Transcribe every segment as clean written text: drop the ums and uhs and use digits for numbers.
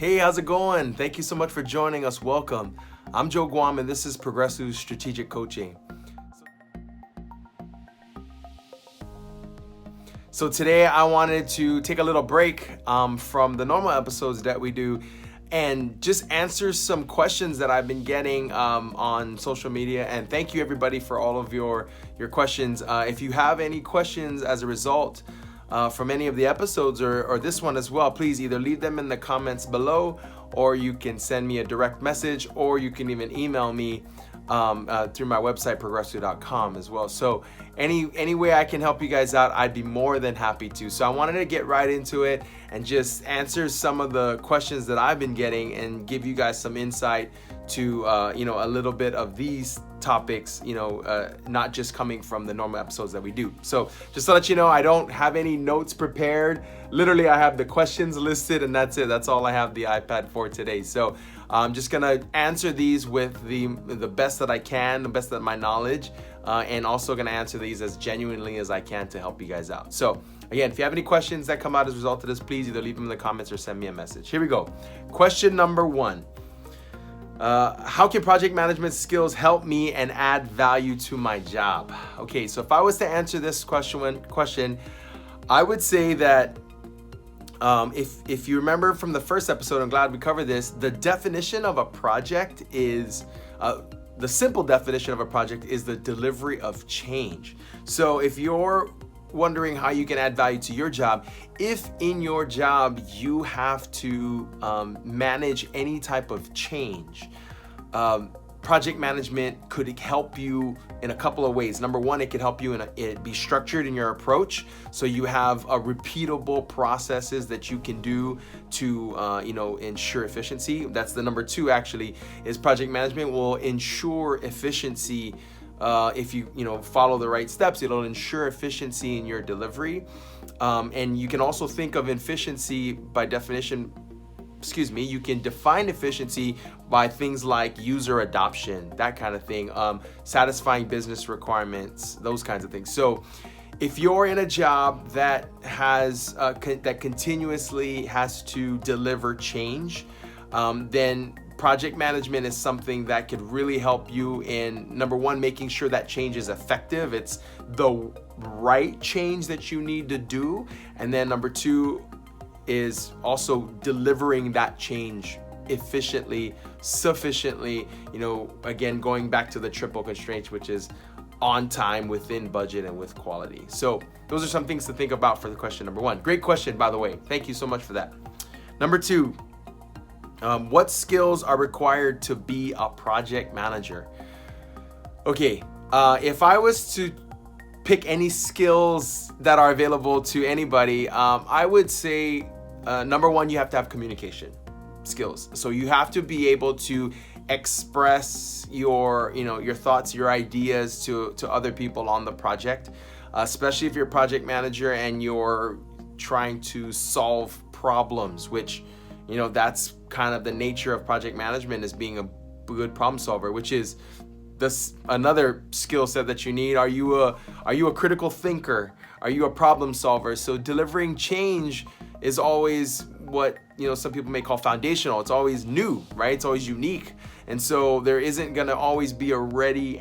Hey, how's it going? Thank you so much for joining us. Welcome. I'm Joe Guam, and this is Progressive Strategic Coaching. So today I wanted to take a little break from the normal episodes that we do and just answer some questions that I've been getting on social media. And thank you everybody for all of your questions. If you have any questions as a result from any of the episodes or this one as well, please either leave them in the comments below, or you can send me a direct message, or you can even email me through my website, progressive.com as well. So any way I can help you guys out, I'd be more than happy to. So I wanted to get right into it and just answer some of the questions that I've been getting and give you guys some insight to a little bit of these topics, not just coming from the normal episodes that we do. So just to let you know, I don't have any notes prepared. Literally, I have the questions listed and that's it. That's all I have the iPad for today. So I'm just gonna answer these with the best that I can, the best of my knowledge, and also gonna answer these as genuinely as I can to help you guys out. So again, if you have any questions that come out as a result of this, please either leave them in the comments or send me a message. Here we go. Question number 1. How can project management skills help me and add value to my job? Okay, so if I was to answer this question, I would say that if you remember from the first episode, I'm glad we covered this, the definition of a project is, the simple definition of a project is the delivery of change. So if you're wondering how you can add value to your job, if in your job you have to manage any type of change, project management could help you in a couple of ways. Number one, it could help you be structured in your approach, so you have repeatable processes that you can do to ensure efficiency. That's the number 2 actually, is project management will ensure efficiency. If you follow the right steps, it'll ensure efficiency in your delivery. And you can also think of efficiency by definition. You can define efficiency by things like user adoption, that kind of thing, satisfying business requirements, those kinds of things. So if you're in a job that has that continuously has to deliver change, then project management is something that could really help you in, number one, making sure that change is effective. It's the right change that you need to do. And then number 2 is also delivering that change efficiently, sufficiently, again, going back to the triple constraints, which is on time, within budget, and with quality. So those are some things to think about for the question number 1. Great question, by the way. Thank you so much for that. Number 2, what skills are required to be a project manager? Okay, if I was to pick any skills that are available to anybody, I would say number 1, you have to have communication skills. So you have to be able to express your thoughts, your ideas to other people on the project, especially if you're a project manager and you're trying to solve problems, which that's kind of the nature of project management, is being a good problem solver, which is this another skill set that you need. Are you a critical thinker? Are you a problem solver? So delivering change is always what some people may call foundational. It's always new, right? It's always unique. And so there isn't going to always be a readily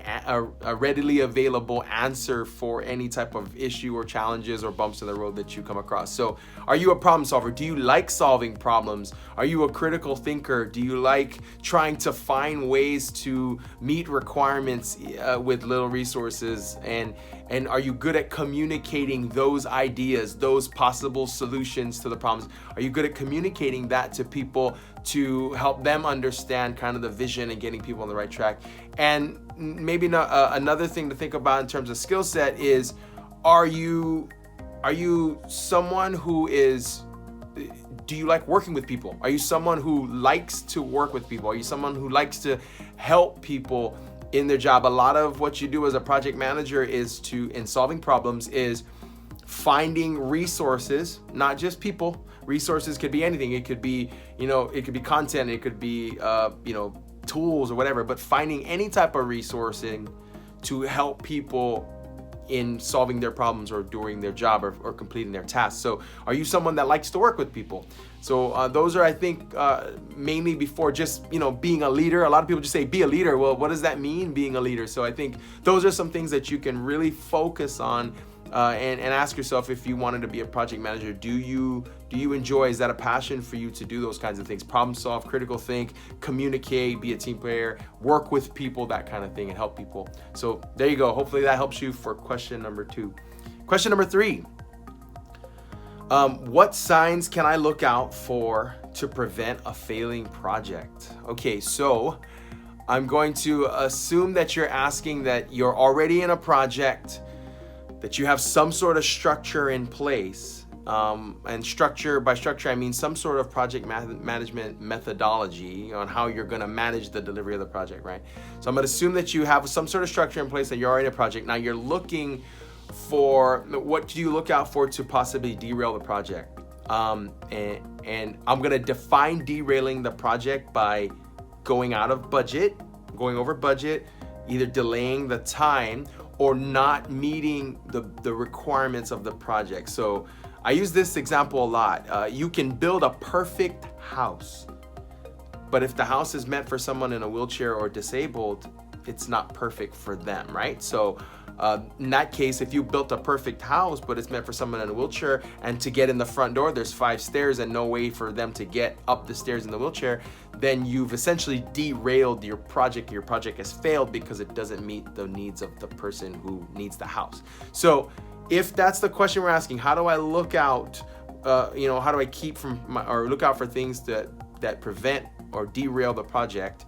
available answer for any type of issue or challenges or bumps in the road that you come across. So are you a problem solver? Do you like solving problems? Are you a critical thinker? Do you like trying to find ways to meet requirements with little resources? And are you good at communicating those ideas, those possible solutions to the problems? Are you good at communicating that to people to help them understand kind of the vision and getting people on the right track? And maybe another thing to think about in terms of skill set is, are you someone who is, do you like working with people? Are you someone who likes to work with people? Are you someone who likes to help people in their job? A lot of what you do as a project manager in solving problems is finding resources, not just people. Resources could be anything. It could be, it could be content. It could be, tools or whatever. But finding any type of resourcing to help people in solving their problems or doing their job or completing their tasks. So are you someone that likes to work with people? So those are, I think, mainly before just, being a leader. A lot of people just say, be a leader. Well, what does that mean, being a leader? So I think those are some things that you can really focus on and ask yourself, if you wanted to be a project manager, do you enjoy, is that a passion for you to do those kinds of things? Problem solve, critical think, communicate, be a team player, work with people, that kind of thing, and help people. So there you go. Hopefully that helps you for question number 2. Question number 3. What signs can I look out for to prevent a failing project? Okay, so I'm going to assume that you're asking that you're already in a project, that you have some sort of structure in place. And by structure, I mean some sort of project management methodology on how you're going to manage the delivery of the project, right? So I'm going to assume that you have some sort of structure in place, that you're already in a project. Now you're looking for, what do you look out for to possibly derail the project? And I'm going to define derailing the project by going over budget, either delaying the time or not meeting the requirements of the project. So I use this example a lot. You can build a perfect house, but if the house is meant for someone in a wheelchair or disabled, it's not perfect for them, right? So in that case, if you built a perfect house, but it's meant for someone in a wheelchair, and to get in the front door, there's 5 stairs and no way for them to get up the stairs in the wheelchair, then you've essentially derailed your project. Your project has failed because it doesn't meet the needs of the person who needs the house. So if that's the question we're asking, how do I look out, how do I keep or look out for things that prevent or derail the project?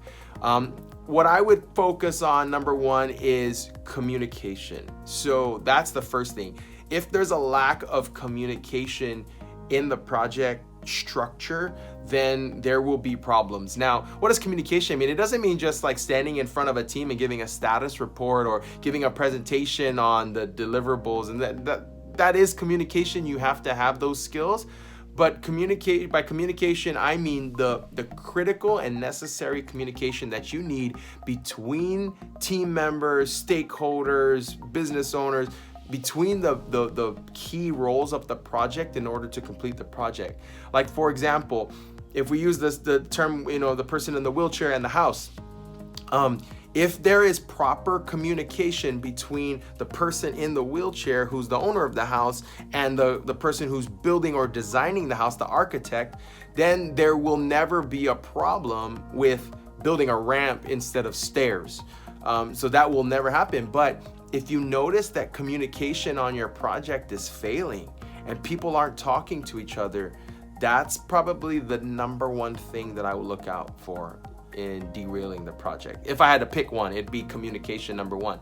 What I would focus on, number 1, is communication. So that's the first thing. If there's a lack of communication in the project structure, then there will be problems. Now, what does communication mean? It doesn't mean just like standing in front of a team and giving a status report or giving a presentation on the deliverables, and that is communication. You have to have those skills. But by communication, I mean the critical and necessary communication that you need between team members, stakeholders, business owners, between the key roles of the project in order to complete the project. Like, for example, if we use the term, the person in the wheelchair and the house, if there is proper communication between the person in the wheelchair, who's the owner of the house, and the person who's building or designing the house, the architect, then there will never be a problem with building a ramp instead of stairs. So that will never happen. But if you notice that communication on your project is failing and people aren't talking to each other, that's probably the number 1 thing that I will look out for in derailing the project. If I had to pick one, it'd be communication, number 1.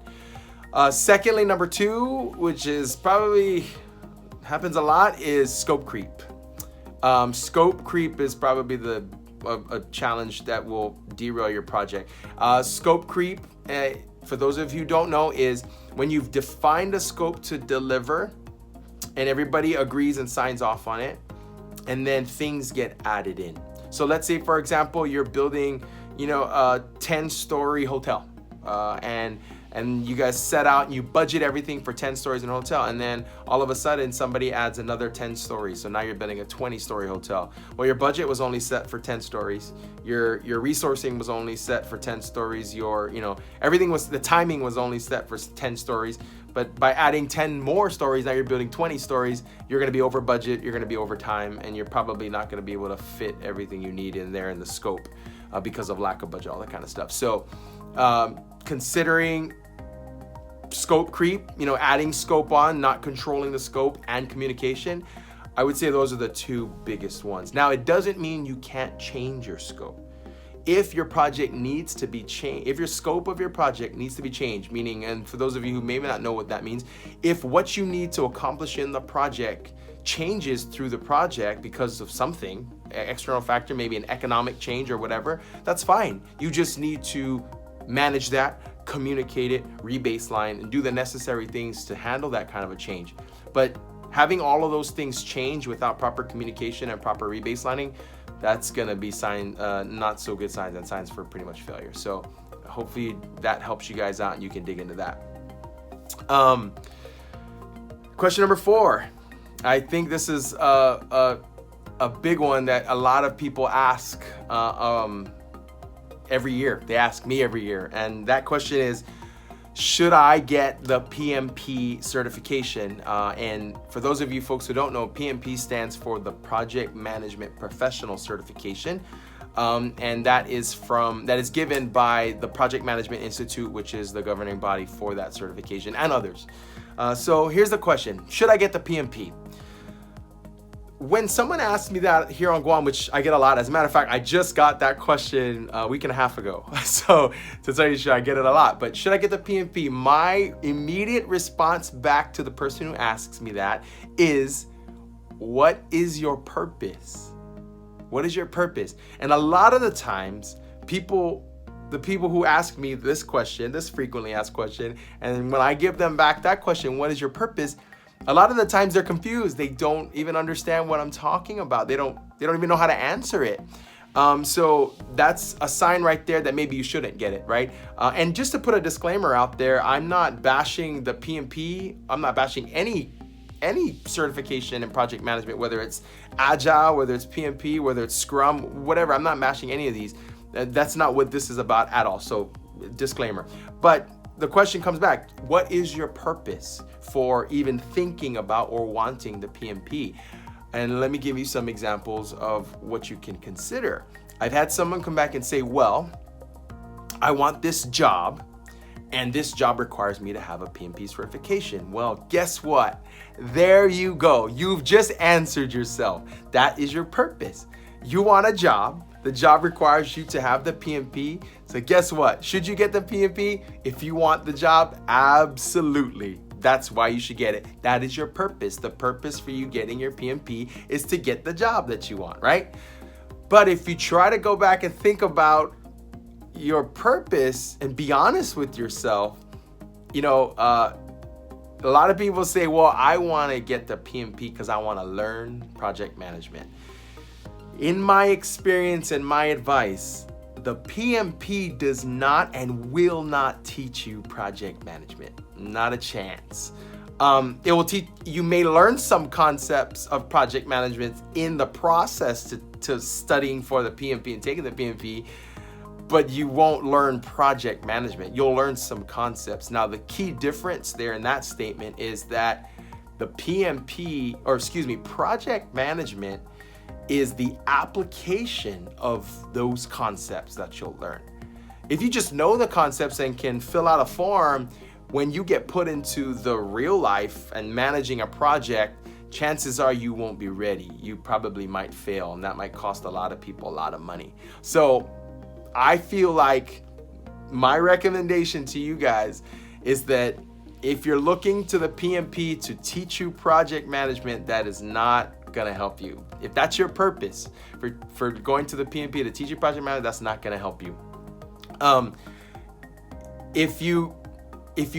Secondly, number 2, which is probably happens a lot, is scope creep. Scope creep is probably a challenge that will derail your project. Scope creep, for those of you who don't know, is when you've defined a scope to deliver and everybody agrees and signs off on it, and then things get added in. So let's say, for example, you're building, a 10-story hotel, and you guys set out and you budget everything for 10 stories in a hotel, and then all of a sudden somebody adds another 10 stories. So now you're building a 20-story hotel. Well, your budget was only set for 10 stories. Your resourcing was only set for 10 stories. The timing was only set for 10 stories. But by adding 10 more stories, now you're building 20 stories, you're going to be over budget, you're going to be over time, and you're probably not going to be able to fit everything you need in there in the scope because of lack of budget, all that kind of stuff. So considering scope creep, adding scope on, not controlling the scope, and communication, I would say those are the 2 biggest ones. Now, it doesn't mean you can't change your scope. If your project needs to be changed, if your scope of your project needs to be changed, meaning, and for those of you who may not know what that means, if what you need to accomplish in the project changes through the project because of something, external factor, maybe an economic change or whatever, that's fine. You just need to manage that, communicate it, re-baseline, and do the necessary things to handle that kind of a change. But having all of those things change without proper communication and proper re-baselining, that's going to be not so good signs, and signs for pretty much failure. So hopefully that helps you guys out and you can dig into that. Question number 4. I think this is a big one that a lot of people ask every year. They ask me every year. And that question is, should I get the PMP certification? And for those of you folks who don't know, PMP stands for the Project Management Professional Certification. And that is given by the Project Management Institute, which is the governing body for that certification, and others. So here's the question: should I get the PMP? When someone asks me that here on Guam, which I get a lot, as a matter of fact, I just got that question a week and a half ago. So to tell you the truth, I get it a lot. But should I get the PMP? My immediate response back to the person who asks me that is, what is your purpose? What is your purpose? And a lot of the times, the people who ask me this question, this frequently asked question, and when I give them back that question, what is your purpose? A lot of the times they're confused. They don't even understand what I'm talking about. They don't even know how to answer it. So that's a sign right there that maybe you shouldn't get it, right? And just to put a disclaimer out there, I'm not bashing the PMP. I'm not bashing any certification in project management, whether it's Agile, whether it's PMP, whether it's Scrum, whatever. I'm not bashing any of these. That's not what this is about at all. So disclaimer. But the question comes back, what is your purpose for even thinking about or wanting the PMP? And let me give you some examples of what you can consider. I've had someone come back and say, well, I want this job, and this job requires me to have a PMP certification. Well, guess what? There you go. You've just answered yourself. That is your purpose. You want a job. The job requires you to have the PMP. So guess what? Should you get the PMP? If you want the job, absolutely. That's why you should get it. That is your purpose. The purpose for you getting your PMP is to get the job that you want, right? But if you try to go back and think about your purpose and be honest with yourself, a lot of people say, well, I want to get the PMP because I want to learn project management. In my experience and my advice, the PMP does not and will not teach you project management. Not a chance. It will teach you, may learn some concepts of project management in the process to studying for the PMP and taking the PMP, but you won't learn project management. You'll learn some concepts. Now, the key difference there in that statement is that the project management is the application of those concepts that you'll learn. If you just know the concepts and can fill out a form, when you get put into the real life and managing a project, chances are you won't be ready. You probably might fail, and that might cost a lot of people a lot of money. So I feel like my recommendation to you guys is that if you're looking to the PMP to teach you project management, that is not gonna help you. If that's your purpose for going to the PMP to teach you project management, that's not gonna help you. If you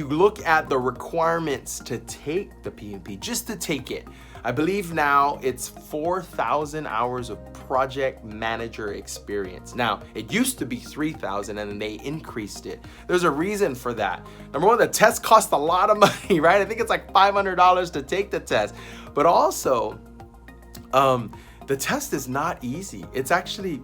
look at the requirements to take the PMP, just to take it, I believe now it's 4,000 hours of project manager experience. Now, it used to be 3,000 and then they increased it. There's a reason for that. Number one, the test costs a lot of money, right? I think it's like $500 to take the test. But also, the test is not easy. It's actually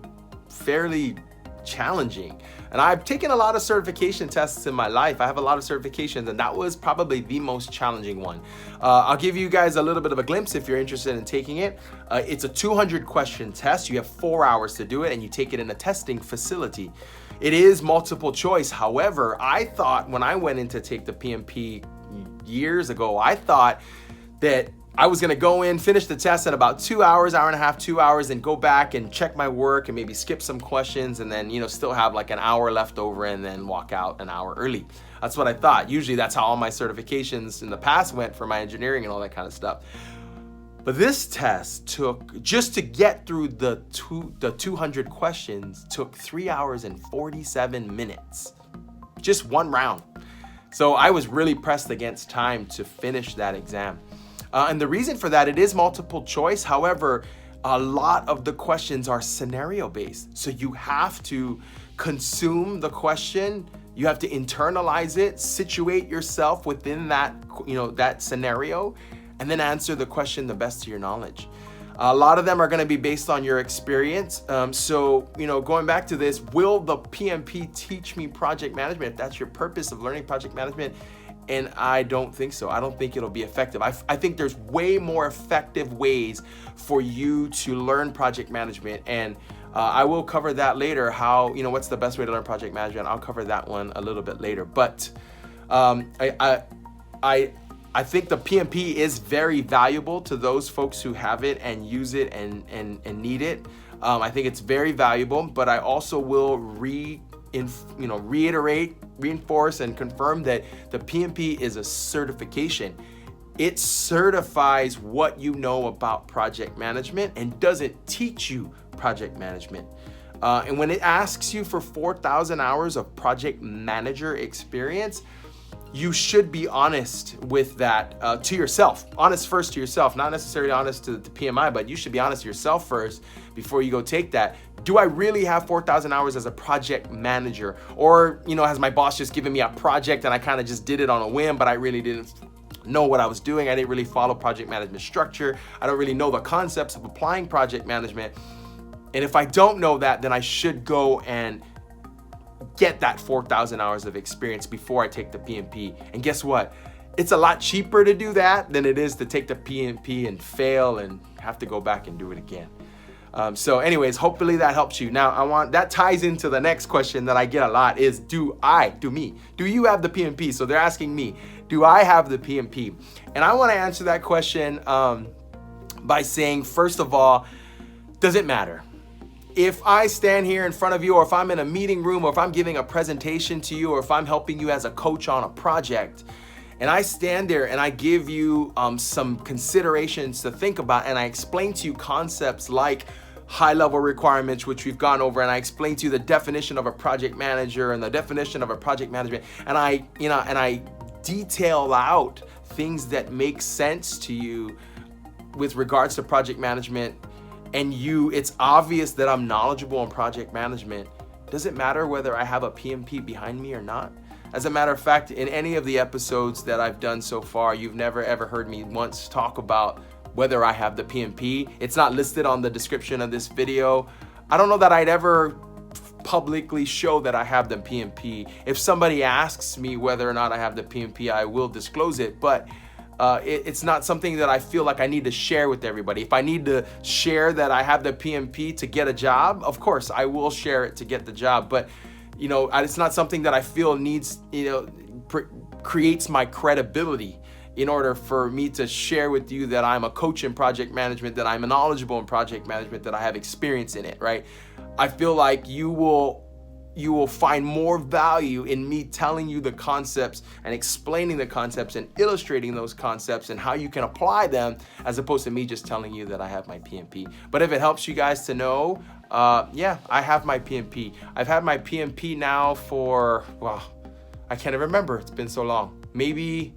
fairly challenging. And I've taken a lot of certification tests in my life. I have a lot of certifications, and that was probably the most challenging one. I'll give you guys a little bit of a glimpse if you're interested in taking it. It's a 200 question test. You have 4 hours to do it, and you take it in a testing facility. It is multiple choice. However, I thought when I went in to take the PMP years ago, I thought that I was gonna go in, finish the test in about 2 hours, hour and a half, 2 hours, and go back and check my work and maybe skip some questions and then, still have like an hour left over and then walk out an hour early. That's what I thought. Usually that's how all my certifications in the past went for my engineering and all that kind of stuff. But this test took, just to get through the 200 questions, took 3 hours and 47 minutes. Just one round. So I was really pressed against time to finish that exam. And the reason for that, it is multiple choice. However, a lot of the questions are scenario based. So you have to consume the question. You have to internalize it, situate yourself within that, that scenario, and then answer the question the best to your knowledge. A lot of them are going to be based on your experience. So, going back to this, will the PMP teach me project management? If that's your purpose of learning project management, and I don't think so. I don't think it'll be effective. I think there's way more effective ways for you to learn project management, and I will cover that later. How, what's the best way to learn project management? I'll cover that one a little bit later. But I think the PMP is very valuable to those folks who have it and use it and need it. I think it's very valuable, but I also will reiterate, reinforce, and confirm that the PMP is a certification. It certifies what you know about project management and doesn't teach you project management. And when it asks you for 4,000 hours of project manager experience, you should be honest with that to yourself. Honest first to yourself, not necessarily honest to the PMI, but you should be honest to yourself first before you go take that. Do I really have 4,000 hours as a project manager? Or, has my boss just given me a project and I kind of just did it on a whim, but I really didn't know what I was doing. I didn't really follow project management structure. I don't really know the concepts of applying project management. And if I don't know that, then I should go and get that 4,000 hours of experience before I take the PMP. And guess what? It's a lot cheaper to do that than it is to take the PMP and fail and have to go back and do it again. So anyways, hopefully that helps you. Now that ties into the next question that I get a lot is, do you have the PMP? So they're asking me, do I have the PMP? And I want to answer that question by saying, first of all, does it matter? If I stand here in front of you, or if I'm in a meeting room, or if I'm giving a presentation to you, or if I'm helping you as a coach on a project, and I stand there and I give you some considerations to think about, and I explain to you concepts like high-level requirements, which we've gone over, and I explain to you the definition of a project manager and the definition of a project management, and I detail out things that make sense to you with regards to project management, and it's obvious that I'm knowledgeable in project management. Does it matter whether I have a PMP behind me or not? As a matter of fact, in any of the episodes that I've done so far, you've never ever heard me once talk about whether I have the PMP. It's not listed on the description of this video. I don't know that I'd ever publicly show that I have the PMP. If somebody asks me whether or not I have the PMP, I will disclose it, but it's not something that I feel like I need to share with everybody. If I need to share that I have the PMP to get a job, of course I will share it to get the job, but it's not something that I feel needs, creates my credibility in order for me to share with you that I'm a coach in project management, that I'm knowledgeable in project management, that I have experience in it, right? I feel like you will find more value in me telling you the concepts and explaining the concepts and illustrating those concepts and how you can apply them, as opposed to me just telling you that I have my PMP. But if it helps you guys to know, yeah, I have my PMP. I've had my PMP now for, I can't even remember. It's been so long. Maybe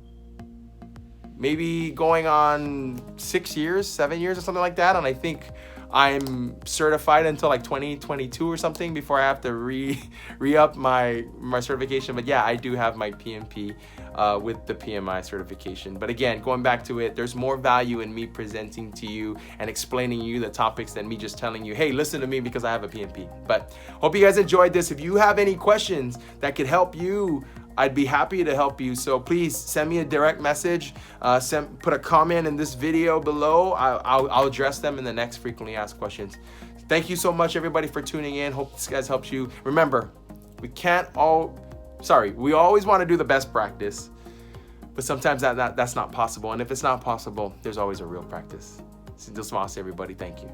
going on 6 years, 7 years or something like that. And I think I'm certified until like 2022 or something before I have to re-up my certification. But yeah, I do have my PMP with the PMI certification. But again, going back to it, there's more value in me presenting to you and explaining you the topics than me just telling you, hey, listen to me because I have a PMP. But hope you guys enjoyed this. If you have any questions that could help you, I'd be happy to help you. So please send me a direct message, put a comment in this video below. I'll address them in the next frequently asked questions. Thank you so much, everybody, for tuning in. Hope this guys helps you. Remember, we always want to do the best practice, but sometimes that's not possible. And if it's not possible, there's always a real practice. Just want to say, everybody, thank you.